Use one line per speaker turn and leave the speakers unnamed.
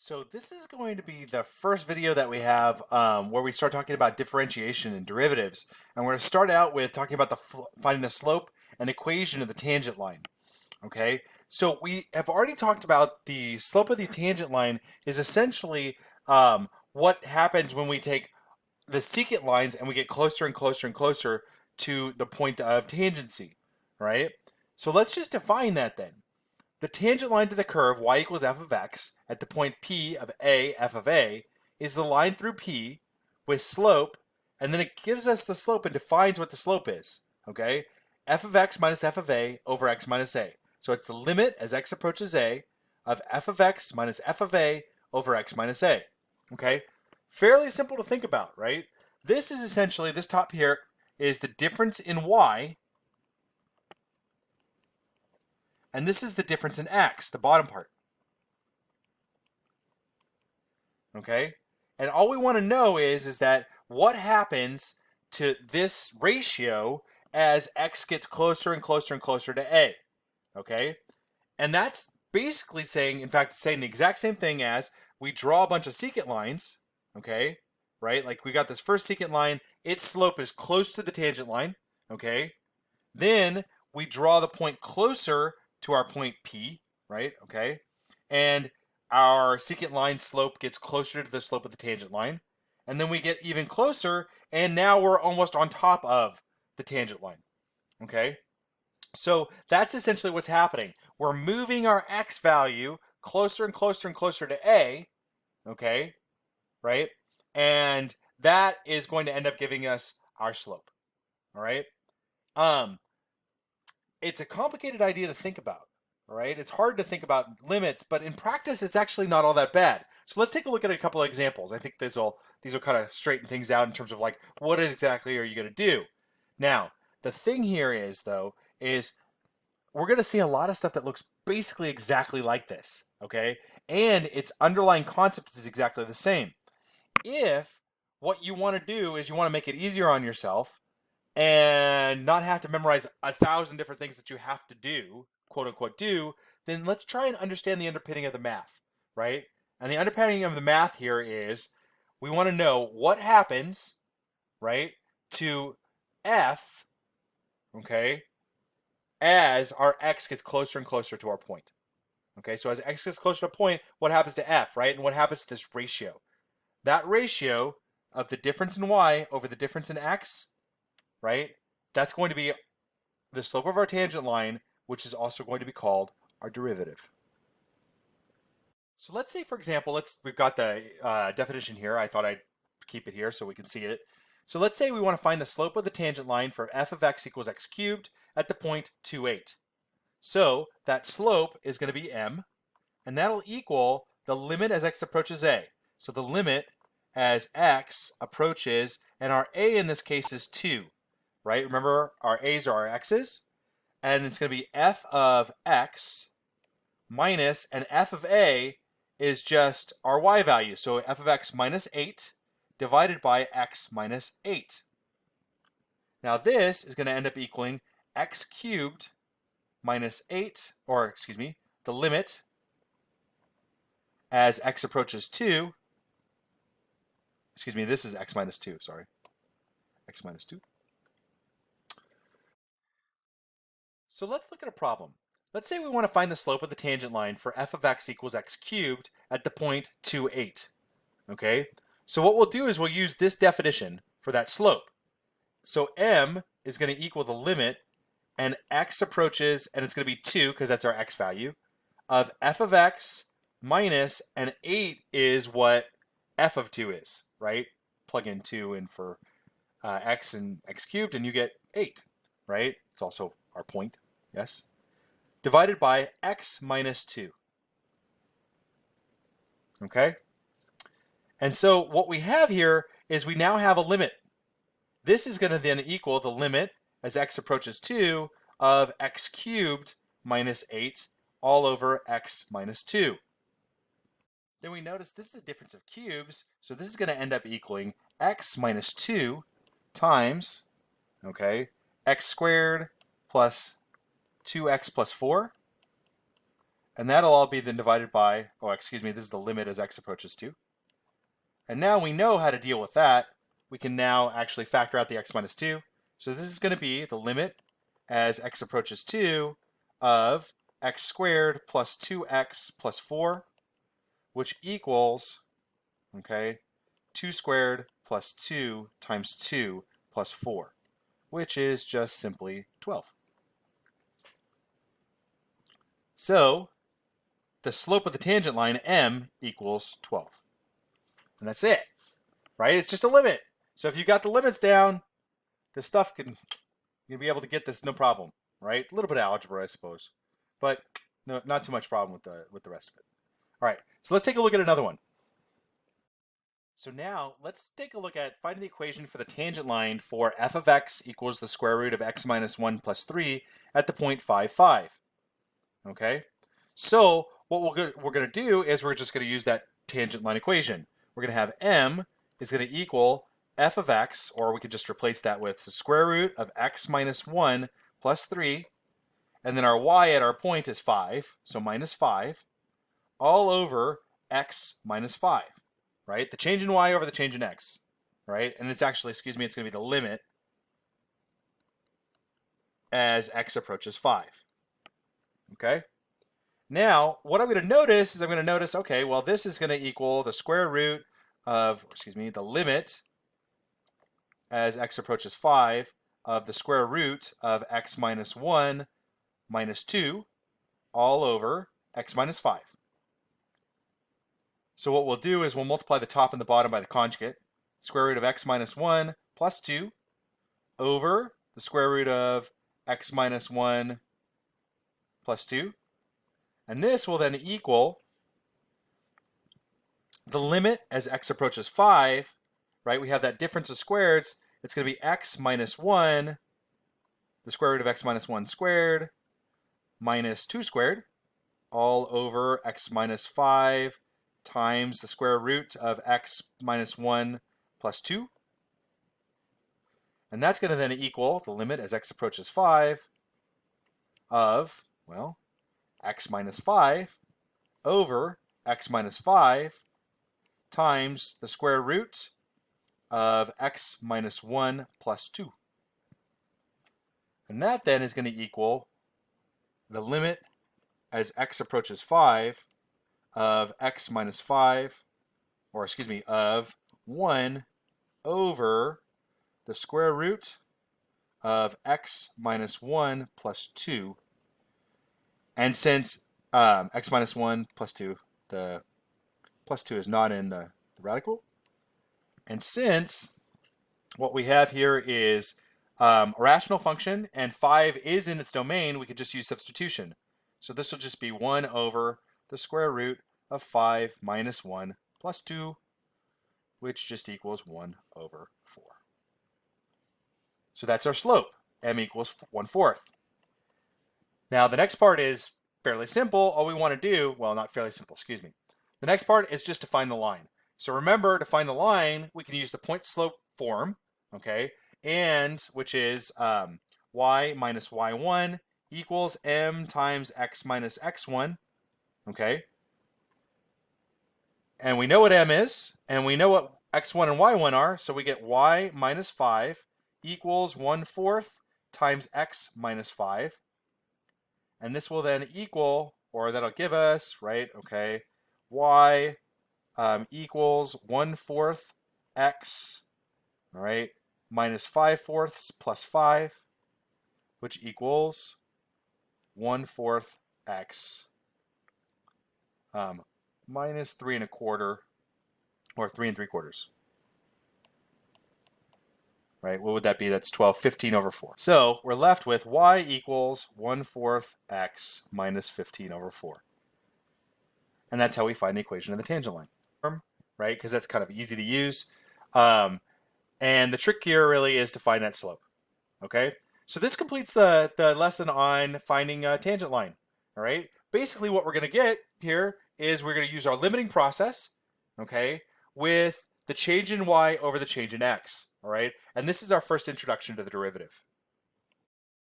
So this is going to be the first video that we have where we start talking about differentiation and derivatives. And we're going to start out with talking about finding the slope and equation of the tangent line. Okay, so we have already talked about the slope of the tangent line is essentially what happens when we take the secant lines and we get closer and closer and closer to the point of tangency, right? So let's just define that then. The tangent line to the curve y equals f of x at the point P of a f of a is the line through P with slope, and then it gives us the slope and defines what the slope is, okay? F of x minus f of a over x minus a. So it's the limit as x approaches a of f of x minus f of a over x minus a, okay? Fairly simple to think about, right? This is essentially, this top here is the difference in y, and this is the difference in x, the bottom part. Okay? And all we want to know is that what happens to this ratio as x gets closer and closer and closer to a. Okay? And that's basically saying, in fact, saying the exact same thing as we draw a bunch of secant lines, okay? Right? Like we got this first secant line, its slope is close to the tangent line, okay? Then we draw the point closer to our point P, right? Okay? And our secant line slope gets closer to the slope of the tangent line. And then we get even closer, and now we're almost on top of the tangent line, okay? So that's essentially what's happening. We're moving our x value closer and closer and closer to a, okay, right? And that is going to end up giving us our slope, all right? It's a complicated idea to think about, all right? It's hard to think about limits, but in practice, it's actually not all that bad. So let's take a look at a couple of examples. I think these will kind of straighten things out in terms of like, what exactly are you going to do? Now, the thing here is, though, is we're going to see a lot of stuff that looks basically exactly like this, okay? And its underlying concept is exactly the same. If what you want to do is you want to make it easier on yourself and not have to memorize 1,000 different things that you have to do, quote unquote do, then let's try and understand the underpinning of the math, right? And the underpinning of the math here is we want to know what happens, right, to f, okay, as our x gets closer and closer to our point. Okay, so as x gets closer to a point, what happens to f, right? And what happens to this ratio? That ratio of the difference in y over the difference in x, right? That's going to be the slope of our tangent line, which is also going to be called our derivative. So let's say, for example, we've got the definition here. I thought I'd keep it here so we can see it. So let's say we want to find the slope of the tangent line for f of x equals x cubed at the point 2, 8. So that slope is going to be m, and that'll equal the limit as x approaches a. So the limit as x approaches, and our a in this case is 2, right? Remember, our a's are our x's, and it's going to be f of x minus, and f of a is just our y value. So f of x minus 8 divided by x minus 8. Now this is going to end up equaling x cubed minus 8, or excuse me, the limit as x approaches 2. Excuse me, this is x minus 2, sorry. X minus 2. So let's look at a problem. Let's say we want to find the slope of the tangent line for f of x equals x cubed at the point 2, 8. Okay? So what we'll do is we'll use this definition for that slope. So m is going to equal the limit, and x approaches, and it's going to be 2 because that's our x value, of f of x minus, and 8 is what f of 2 is, right? Plug in 2 in for x and x cubed, and you get 8, right? It's also our point, yes? Divided by x minus 2. Okay? And so what we have here is we now have a limit. This is going to then equal the limit as x approaches 2 of x cubed minus 8 all over x minus 2. Then we notice this is a difference of cubes, so this is going to end up equaling x minus 2 times, okay, x squared plus 2x plus 4. And that'll all be then divided by, oh, excuse me, this is the limit as x approaches 2. And now we know how to deal with that. We can now actually factor out the x minus 2. So this is going to be the limit as x approaches 2 of x squared plus 2x plus 4, which equals, okay, 2 squared plus 2 times 2 plus 4, which is just simply 12. So the slope of the tangent line, m, equals 12. And that's it, right? It's just a limit. So if you got the limits down, this stuff you'll be able to get this no problem, right? A little bit of algebra, I suppose, but no, not too much problem with the rest of it. All right, so let's take a look at another one. So now let's take a look at finding the equation for the tangent line for f of x equals the square root of x minus 1 plus 3 at the point 5, 5. Okay, so what we're going to do is we're just going to use that tangent line equation. We're going to have m is going to equal f of x, or we could just replace that with the square root of x minus 1 plus 3, and then our y at our point is 5, so minus 5, all over x minus 5, right? The change in y over the change in x, right? And it's actually, excuse me, it's going to be the limit as x approaches 5, okay? Now, what I'm going to notice is I'm going to notice, okay, well, this is going to equal the square root of, excuse me, the limit as x approaches 5 of the square root of x minus 1 minus 2 all over x minus 5. So what we'll do is we'll multiply the top and the bottom by the conjugate. Square root of x minus 1 plus 2 over the square root of x minus 1 plus 2. And this will then equal the limit as x approaches 5, right? We have that difference of squareds. It's going to be x minus 1, the square root of x minus 1 squared, minus 2 squared, all over x minus 5 times the square root of x minus 1 plus 2. And that's going to then equal the limit as x approaches 5 of, well, x minus 5 over x minus 5 times the square root of x minus 1 plus 2. And that then is going to equal the limit as x approaches 5 of x minus 5, or excuse me, of 1 over the square root of x minus 1 plus 2. And since x minus 1 plus 2, the plus 2 is not in the radical, and since what we have here is a rational function and 5 is in its domain, we could just use substitution. So this will just be 1 over the square root of 5 minus 1 plus 2, which just equals 1 over 4. So that's our slope. M equals 1/4. Now the next part is fairly simple. All we want to do, well, not fairly simple, excuse me. The next part is just to find the line. So remember, to find the line, we can use the point slope form, okay? And which is y minus y1 equals m times x minus x1, okay? And we know what m is, and we know what x1 and y1 are, so we get y minus 5 equals 1/4 times x minus 5. And this will then equal, or that'll give us, right, okay, y equals 1/4 x, all right, minus 5/4 plus 5, which equals 1/4 x minus 3 1/4, or 3 3/4. Right, what would that be? That's 12, 15 over 4. So we're left with y equals 1/4 x minus 15 over 4. And that's how we find the equation of the tangent line, right? Because that's kind of easy to use. And the trick here really is to find that slope, okay? So this completes the lesson on finding a tangent line, all right? Basically what we're going to get here is we're going to use our limiting process, okay, with the change in y over the change in x, all right? And this is our first introduction to the derivative.